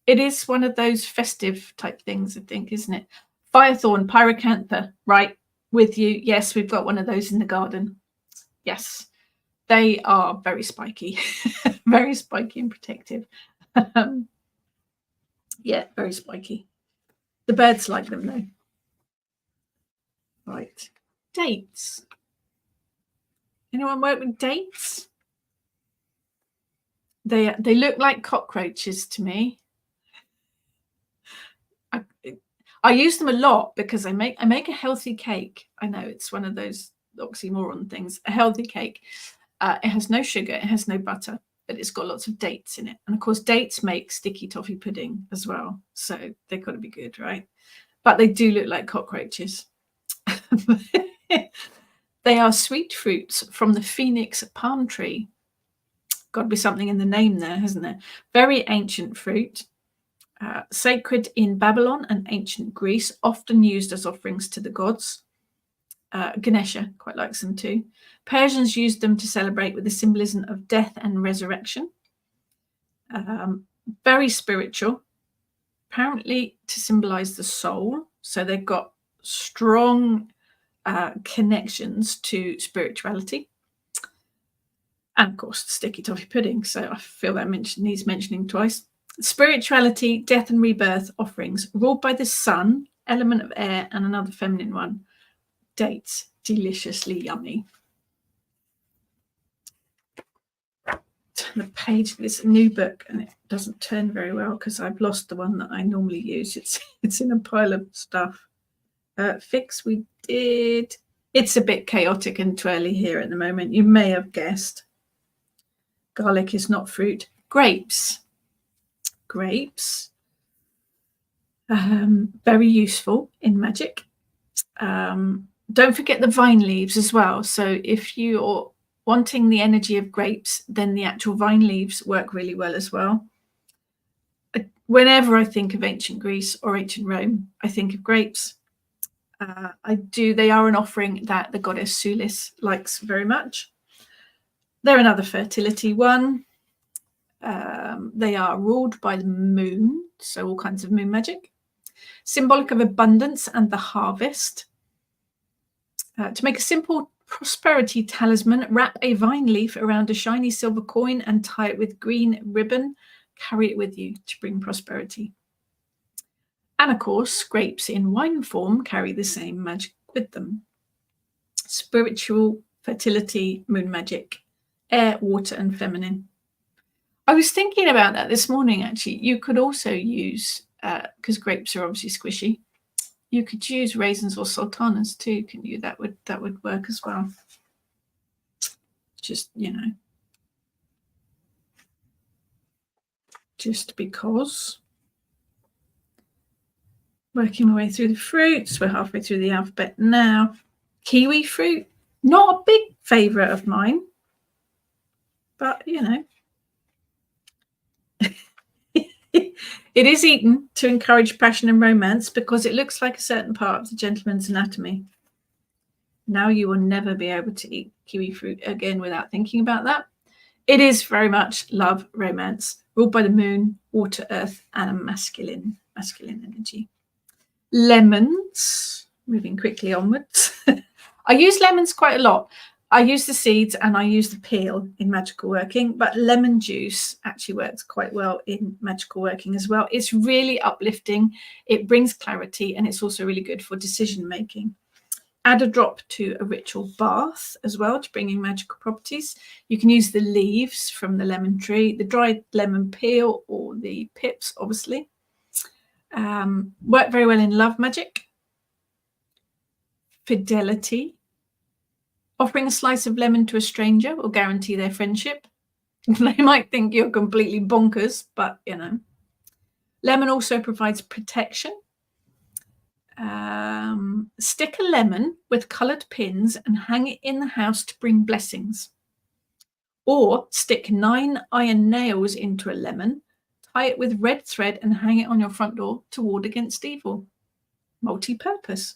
It is one of those festive type things, I think, isn't it? Firethorn, pyracantha, right, with you. Yes, we've got one of those in the garden. Yes, they are very spiky, very spiky and protective. Yeah, very spiky. The birds like them though. Right. Dates. Anyone work with dates? They look like cockroaches to me. I use them a lot because I make a healthy cake. I know it's one of those oxymoron things. A healthy cake. It has no sugar, it has no butter, but it's got lots of dates in it. And of course, dates make sticky toffee pudding as well. So they've got to be good, right? But they do look like cockroaches. They are sweet fruits from the phoenix palm tree. Got to be something in the name there, hasn't there? Very ancient fruit. Sacred in Babylon and ancient Greece, often used as offerings to the gods. Ganesha quite likes them too. Persians used them to celebrate with the symbolism of death and resurrection. Very spiritual, apparently to symbolize the soul. So they've got strong connections to spirituality. And of course, the sticky toffee pudding. So I feel that needs mentioning twice. Spirituality, death and rebirth offerings, ruled by the sun, element of air, and another feminine one. Dates, deliciously yummy. Turn the page of this new book, and it doesn't turn very well because I've lost the one that I normally use. It's in a pile of stuff. Fix we did. It's a bit chaotic and twirly here at the moment. You may have guessed. Garlic is not fruit. Grapes. Grapes. Very useful in magic. Don't forget the vine leaves as well. So if you're wanting the energy of grapes, then the actual vine leaves work really well as well. Whenever I think of ancient Greece or ancient Rome, I think of grapes. They are an offering that the goddess Sulis likes very much. They're another fertility one. They are ruled by the moon, so all kinds of moon magic. Symbolic of abundance and the harvest. To make a simple prosperity talisman, wrap a vine leaf around a shiny silver coin and tie it with green ribbon. Carry it with you to bring prosperity. And of course, grapes in wine form carry the same magic with them. Spiritual, fertility, moon magic, air, water, and feminine. I was thinking about that this morning, actually. You could also use, because grapes are obviously squishy, you could use raisins or sultanas too, couldn't you? That would work as well. Just, just because. Working my way through the fruits. We're halfway through the alphabet now. Kiwi fruit, not a big favourite of mine, but it is eaten to encourage passion and romance because it looks like a certain part of the gentleman's anatomy. Now you will never be able to eat kiwi fruit again without thinking about that. It is very much love, romance, ruled by the moon, water, earth, and a masculine energy. Lemons, moving quickly onwards. I use lemons quite a lot. I use the seeds and I use the peel in magical working, but lemon juice actually works quite well in magical working as well. It's really uplifting. It brings clarity, and it's also really good for decision making. Add a drop to a ritual bath as well to bring in magical properties. You can use the leaves from the lemon tree, the dried lemon peel, or the pips, obviously. Work very well in love magic. Fidelity. Offering a slice of lemon to a stranger will guarantee their friendship. They might think you're completely bonkers, but you know. Lemon also provides protection. Stick a lemon with coloured pins and hang it in the house to bring blessings. Or stick 9 iron nails into a lemon, tie it with red thread and hang it on your front door to ward against evil. Multi-purpose.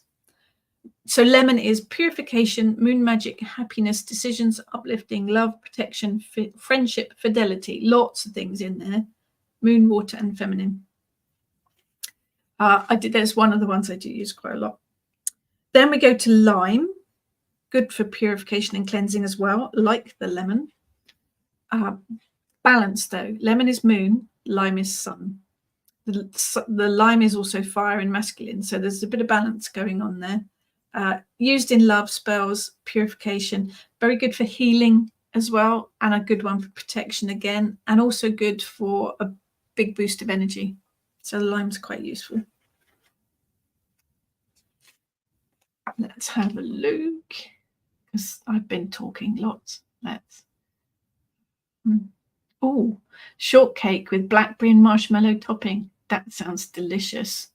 So lemon is purification, moon magic, happiness, decisions, uplifting, love, protection, friendship, fidelity. Lots of things in there. Moon, water, and feminine. There's one of the ones I do use quite a lot. Then we go to lime. Good for purification and cleansing as well, like the lemon. Balance though. Lemon is moon, lime is sun. The lime is also fire and masculine, so there's a bit of balance going on there. Used in love spells, purification, very good for healing as well, and a good one for protection again, and also good for a big boost of energy. So the lime's quite useful. Let's have a look, because I've been talking lots. Oh, shortcake with blackberry and marshmallow topping. That sounds delicious.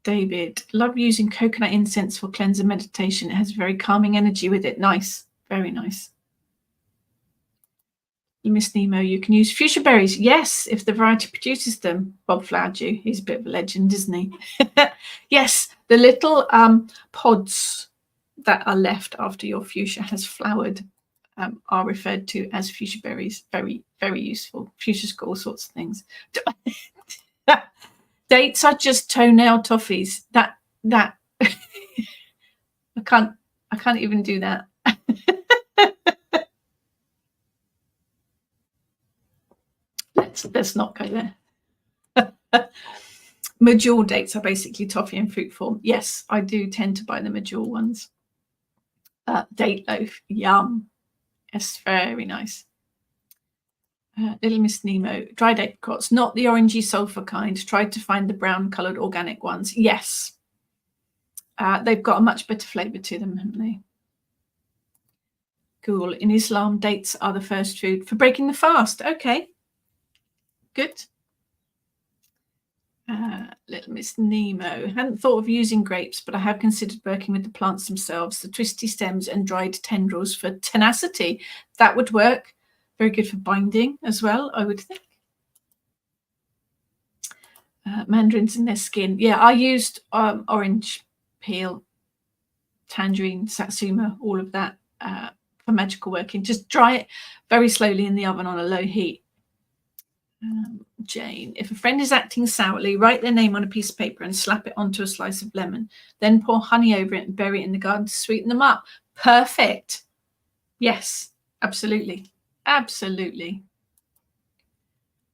David, love using coconut incense for cleanser meditation. It has very calming energy with it. Nice, very nice. Miss Nemo, you can use fuchsia berries. Yes, if the variety produces them. Bob Flowerdew, he's a bit of a legend, isn't he? Yes, the little pods that are left after your fuchsia has flowered are referred to as fuchsia berries. Very, very useful. Fuchsia's got all sorts of things. Dates are just toenail toffees. That I can't even do that. Let's not go there. Medjool dates are basically toffee in fruit form. Yes, I do tend to buy the Medjool ones. Date loaf, yum. Yes, very nice. Little Miss Nemo, dried apricots, not the orangey sulfur kind. Tried to find the brown coloured organic ones. Yes. They've got a much better flavour to them, haven't they? Cool. In Islam, dates are the first food for breaking the fast. Okay. Good. Little Miss Nemo, hadn't thought of using grapes, but I have considered working with the plants themselves, the twisty stems and dried tendrils for tenacity. That would work. Very good for binding as well, I would think. Mandarins in their skin. Yeah, I used orange peel, tangerine, satsuma, all of that for magical working. Just dry it very slowly in the oven on a low heat. Jane, if a friend is acting sourly, write their name on a piece of paper and slap it onto a slice of lemon. Then pour honey over it and bury it in the garden to sweeten them up. Perfect. Yes, absolutely. Absolutely.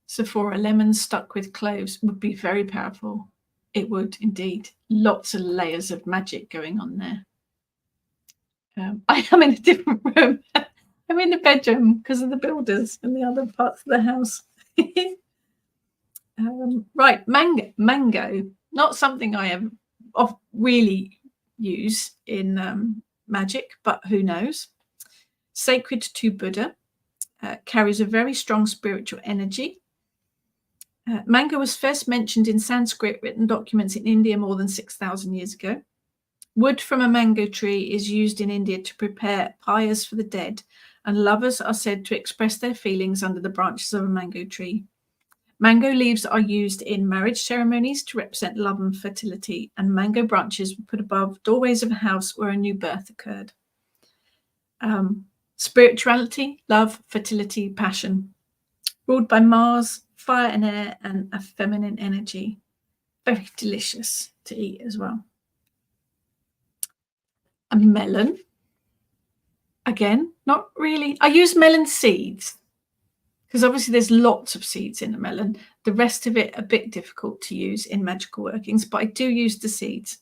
Sephora, lemons stuck with cloves would be very powerful. It would indeed. Lots of layers of magic going on there. I am in a different room. I'm in the bedroom because of the builders and the other parts of the house. Right, mango. Not something I have really use in magic, but who knows. Sacred to Buddha. Carries a very strong spiritual energy. Mango was first mentioned in Sanskrit written documents in India more than 6,000 years ago. Wood from a mango tree is used in India to prepare pyres for the dead, and lovers are said to express their feelings under the branches of a mango tree. Mango leaves are used in marriage ceremonies to represent love and fertility, and mango branches were put above doorways of a house where a new birth occurred. Spirituality, love, fertility, passion. Ruled by Mars, fire and air, and a feminine energy. Very delicious to eat as well. A melon. Again, not really. I use melon seeds because obviously there's lots of seeds in a melon. The rest of it a bit difficult to use in magical workings, but I do use the seeds.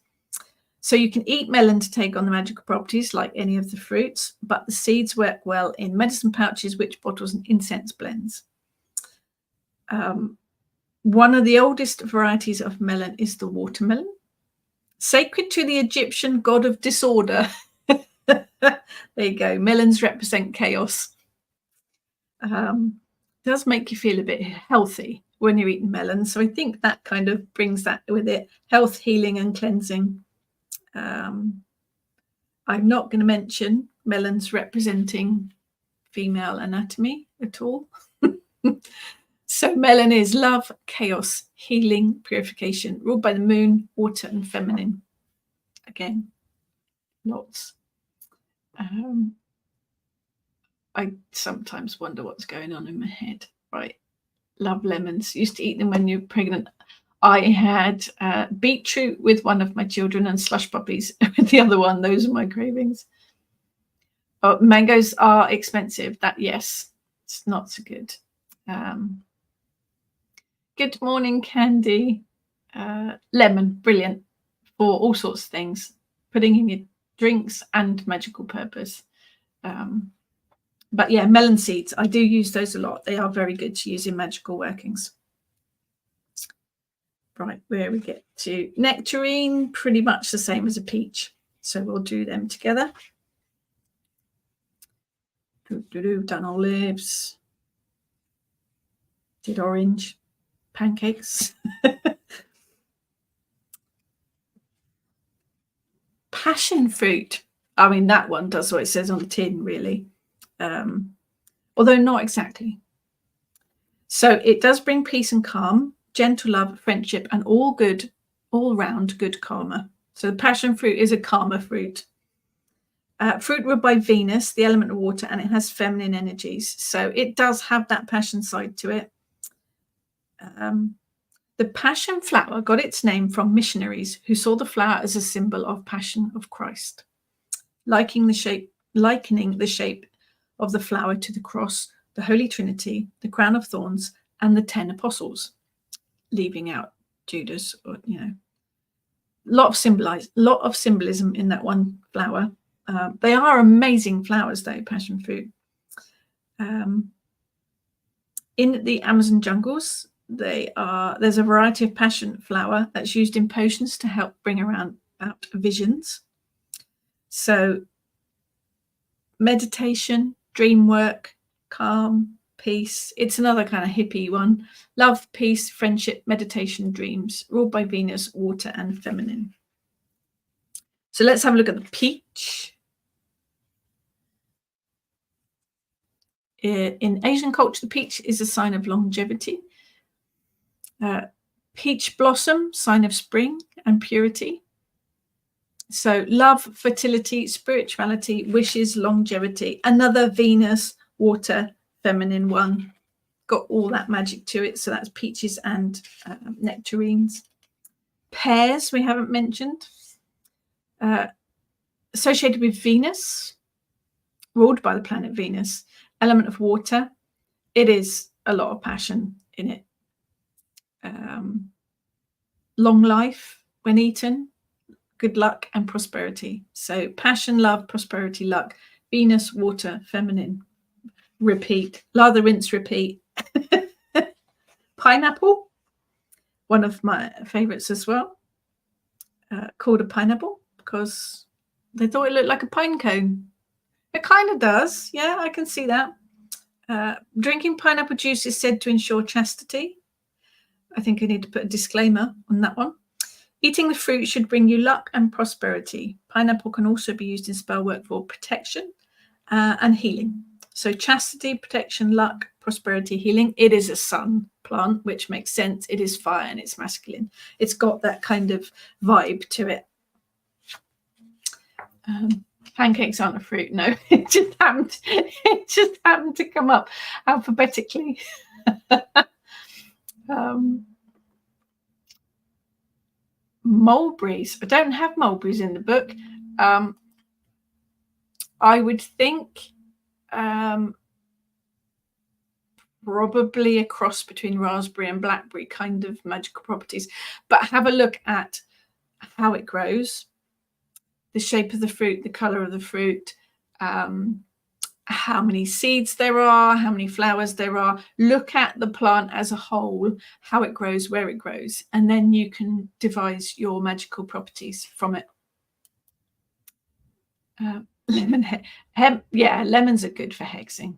So you can eat melon to take on the magical properties like any of the fruits, but the seeds work well in medicine pouches, witch bottles, and incense blends. One of the oldest varieties of melon is the watermelon, sacred to the Egyptian god of disorder. There you go. Melons represent chaos. Does make you feel a bit healthy when you're eating melons. So I think that kind of brings that with it. Health, healing, and cleansing. I'm not going to mention melons representing female anatomy at all. So melon is love, chaos, healing, purification, ruled by the moon, water, and feminine. Again, lots. I sometimes wonder what's going on in my head. Right. Love lemons. Used to eat them when you're pregnant. I had beetroot with one of my children and slush puppies with the other one. Those are my cravings. Oh, mangoes are expensive. That, yes, it's not so good. Good morning, Candy. Lemon, brilliant for all sorts of things. Putting in your drinks and magical purpose. But yeah, melon seeds, I do use those a lot. They are very good to use in magical workings. Right, where we get to nectarine, pretty much the same as a peach. So we'll do them together. Done olives. Did orange. Pancakes. Passion fruit. I mean, that one does what it says on the tin, really. Although not exactly. So it does bring peace and calm, gentle love, friendship, and all-round good karma. So the passion fruit is a karma fruit. Fruit ruled by Venus, the element of water, and it has feminine energies. So it does have that passion side to it. The passion flower got its name from missionaries who saw the flower as a symbol of passion of Christ, likening the shape of the flower to the cross, the Holy Trinity, the crown of thorns, and the 10 apostles, leaving out Judas. Or, lot of symbolism in that one flower. They are amazing flowers, though, passion fruit. In the Amazon jungles, there's a variety of passion flower that's used in potions to help bring about visions. So meditation, dream work, calm, peace. It's another kind of hippie one. Love, peace, friendship, meditation, dreams, ruled by Venus, water, and feminine. So let's have a look at the peach. In Asian culture, the peach is a sign of longevity. Peach blossom, sign of spring and purity. So love, fertility, spirituality, wishes, longevity. Another Venus, water, feminine one. Got all that magic to it. So that's peaches and nectarines. Pears we haven't mentioned. Associated with Venus, ruled by the planet Venus. Element of water. It is a lot of passion in it. Long life when eaten, good luck and prosperity. So passion, love, prosperity, luck. Venus, water, feminine. Repeat. Lather, rinse, repeat. Pineapple, one of my favorites as well. Called a pineapple because they thought it looked like a pine cone. It kind of does. Yeah, I can see that. Drinking pineapple juice is said to ensure chastity. I think I need to put a disclaimer on that one. Eating the fruit should bring you luck and prosperity. Pineapple can also be used in spell work for protection and healing. So chastity, protection, luck, prosperity, healing. It is a sun plant, which makes sense. It is fire and it's masculine. It's got that kind of vibe to it. Pancakes aren't a fruit, no. It just happened to come up alphabetically. Mulberries. I don't have mulberries in the book. I would think probably a cross between raspberry and blackberry kind of magical properties. But have a look at how it grows, the shape of the fruit, the color of the fruit, how many seeds there are, how many flowers there are. Look at the plant as a whole, how it grows, where it grows, and then you can devise your magical properties from it. Lemon, yeah, lemons are good for hexing.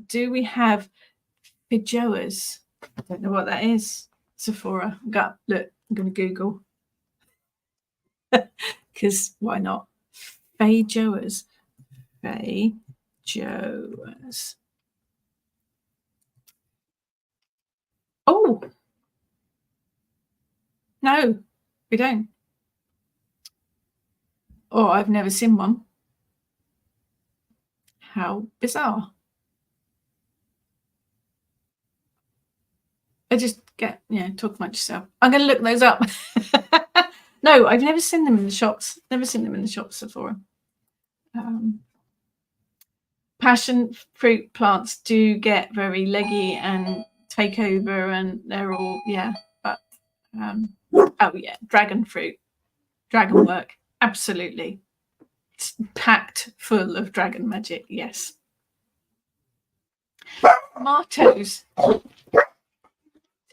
Do we have feijoas? I don't know what that is. Sephora. Look, I'm going to Google. Because why not? Feijoas. Feijoas. Oh. No, we don't. Oh, I've never seen one. How bizarre. I just get, talk about yourself. I'm going to look those up. No, I've never seen them in the shops. Never seen them in the shops before. Passion fruit plants do get very leggy and take over, and they're all, but oh yeah, dragon fruit, dragon work, absolutely. It's packed full of dragon magic, yes. Tomatoes,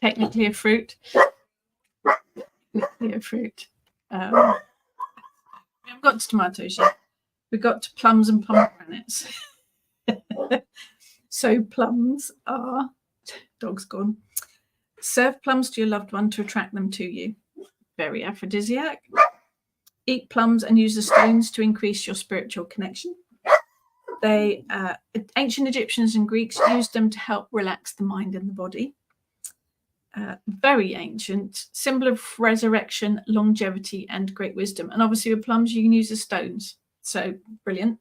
technically a fruit. Technically a fruit. We haven't got to tomatoes yet. We've got to plums and pomegranates. So plums are, dog's gone. Serve plums to your loved one to attract them to you. Very aphrodisiac. Eat plums and use the stones to increase your spiritual connection. They, ancient Egyptians and Greeks used them to help relax the mind and the body. Very ancient, symbol of resurrection, longevity, and great wisdom. And obviously with plums, you can use the stones. So brilliant.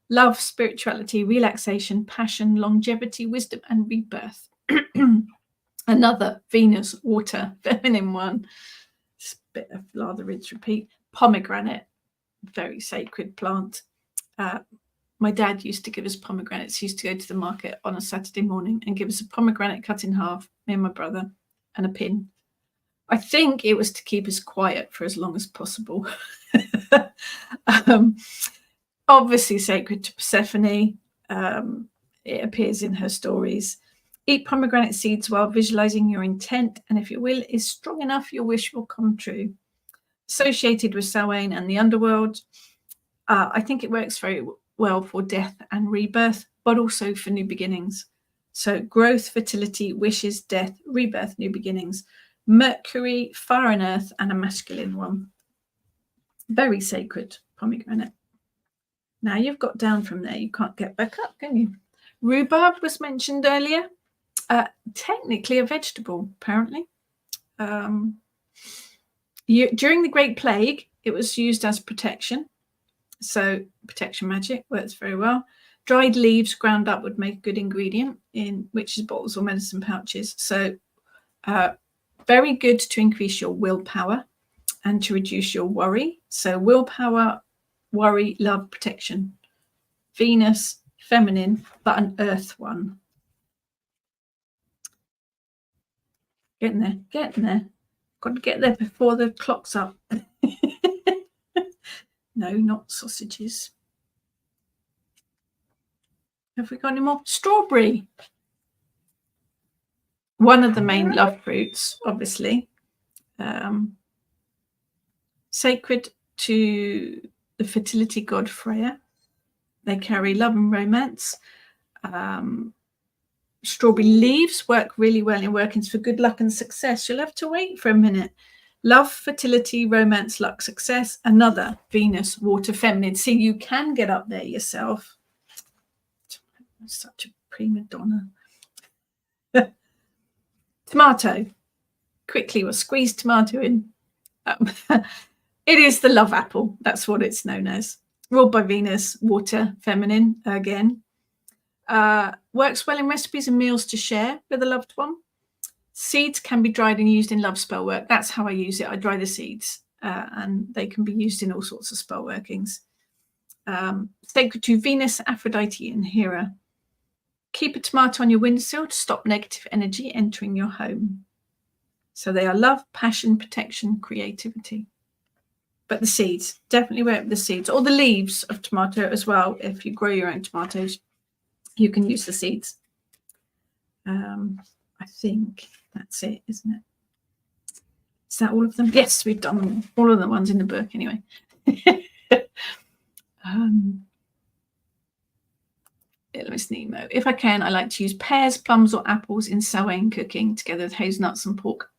Love, spirituality, relaxation, passion, longevity, wisdom, and rebirth. Another Venus, water, feminine one. Just a bit of lather, rinse, repeat. Pomegranate, very sacred plant. My dad used to give us pomegranates. He used to go to the market on a Saturday morning and give us a pomegranate cut in half, me and my brother, and a pin. I think it was to keep us quiet for as long as possible. Obviously sacred to Persephone. It appears in her stories. Eat pomegranate seeds while visualizing your intent, and if your will is strong enough, your wish will come true. Associated with Samhain and the underworld, I think it works very well for death and rebirth, but also for new beginnings. So growth, fertility, wishes, death, rebirth, new beginnings. Mercury, fire and earth, and a masculine one. Very sacred pomegranate. Now you've got down from there, you can't get back up, can you? Rhubarb was mentioned earlier. Technically a vegetable, apparently. During the Great Plague, it was used as protection. So protection magic works very well. Dried leaves ground up would make a good ingredient in witches' bottles or medicine pouches. So very good to increase your willpower and to reduce your worry. So willpower, worry, love, protection. Venus, feminine, but an earth one. Getting there, getting there. Got to get there before the clock's up. No, not sausages. Have we got any more? Strawberry. One of the main love fruits, obviously. Sacred to the fertility god Freya. They carry love and romance. Strawberry leaves work really well in workings for good luck and success. You'll have to wait for a minute. Love, fertility, romance, luck, success. Another Venus, water, feminine. See, you can get up there yourself. Such a prima donna. Tomato. Quickly, we'll squeeze tomato in. It is the love apple. That's what it's known as. Ruled by Venus, water, feminine, again. Works well in recipes and meals to share with a loved one. Seeds can be dried and used in love spell work. That's how I use it. I dry the seeds. and they can be used in all sorts of spell workings. Sacred to Venus, Aphrodite, and Hera. Keep a tomato on your windowsill to stop negative energy entering your home. So they are love, passion, protection, creativity. But the seeds, definitely wear the seeds, or the leaves of tomato as well. If you grow your own tomatoes, you can use the seeds. I think that's it, isn't it? Is that all of them? Yes, we've done all of the ones in the book anyway. Miss Nemo. If I can, I like to use pears, plums, or apples in Samhain cooking together with hazelnuts and pork.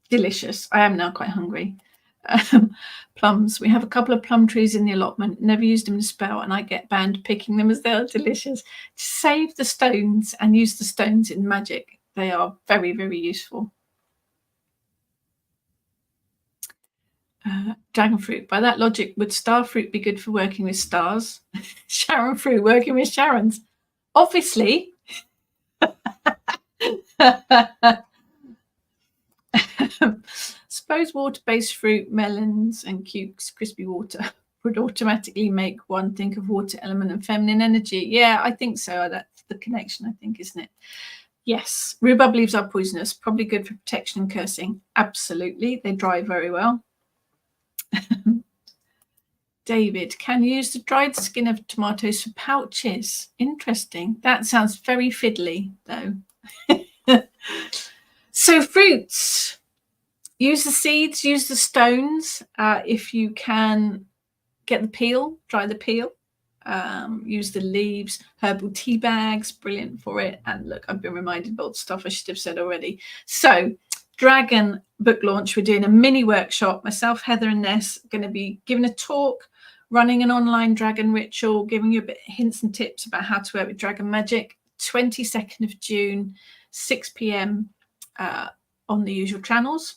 Delicious. I am now quite hungry. Plums. We have a couple of plum trees in the allotment. Never used them in a spell, and I get banned picking them as they are delicious. Save the stones and use the stones in magic. They are very, very useful. Dragon fruit. By that logic, would star fruit be good for working with stars? Sharon fruit working with Sharons. Obviously. Suppose water-based fruit, melons and cukes, crispy water would automatically make one think of water element and feminine energy. Yeah, I think so. That's the connection, I think, isn't it? Yes. Rhubarb leaves are poisonous. Probably good for protection and cursing. Absolutely. They dry very well. David, can you use the dried skin of tomatoes for pouches? Interesting. That sounds very fiddly, though. So fruits. Use the seeds, use the stones. If you can get the peel, dry the peel. Use the leaves, herbal tea bags, brilliant for it. And look, I've been reminded of old stuff I should have said already. So Dragon book launch, we're doing a mini workshop. Myself, Heather and Ness are going to be giving a talk, running an online dragon ritual, giving you a bit hints and tips about how to work with dragon magic. 22nd of June, 6 p.m. On the usual channels.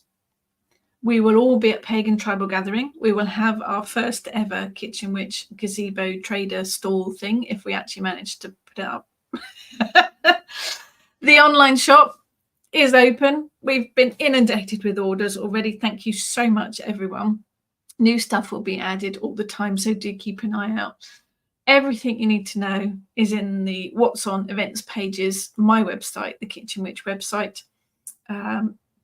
We will all be at Pagan Tribal Gathering. We will have our first ever Kitchen Witch gazebo trader stall thing, if we actually manage to put it up. The online shop is open. We've been inundated with orders already. Thank you so much, everyone. New stuff will be added all the time, so do keep an eye out. Everything you need to know is in the What's On events pages, my website, the Kitchen Witch website.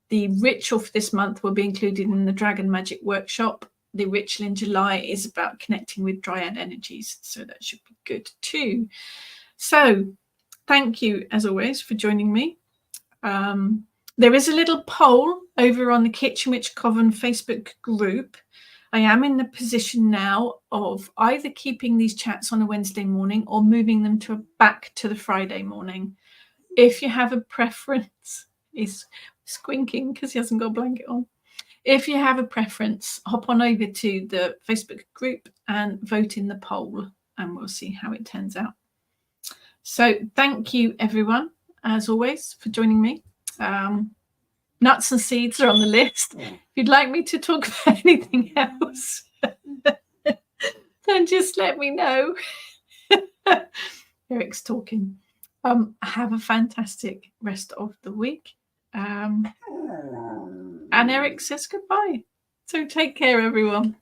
The ritual for this month will be included in the Dragon Magic Workshop. The ritual in July is about connecting with Dryad energies, so that should be good too. So thank you, as always, for joining me. There is a little poll over on the Kitchen Witch Coven Facebook group. I am in the position now of either keeping these chats on a Wednesday morning or moving them back to the Friday morning. If you have a preference, he's squinking because he hasn't got a blanket on. If you have a preference, hop on over to the Facebook group and vote in the poll, and we'll see how it turns out. So thank you, everyone, as always, for joining me. Nuts and seeds are on the list. If you'd like me to talk about anything else, then just let me know. Eric's talking. Have a fantastic rest of the week. And Eric says goodbye. So take care, everyone.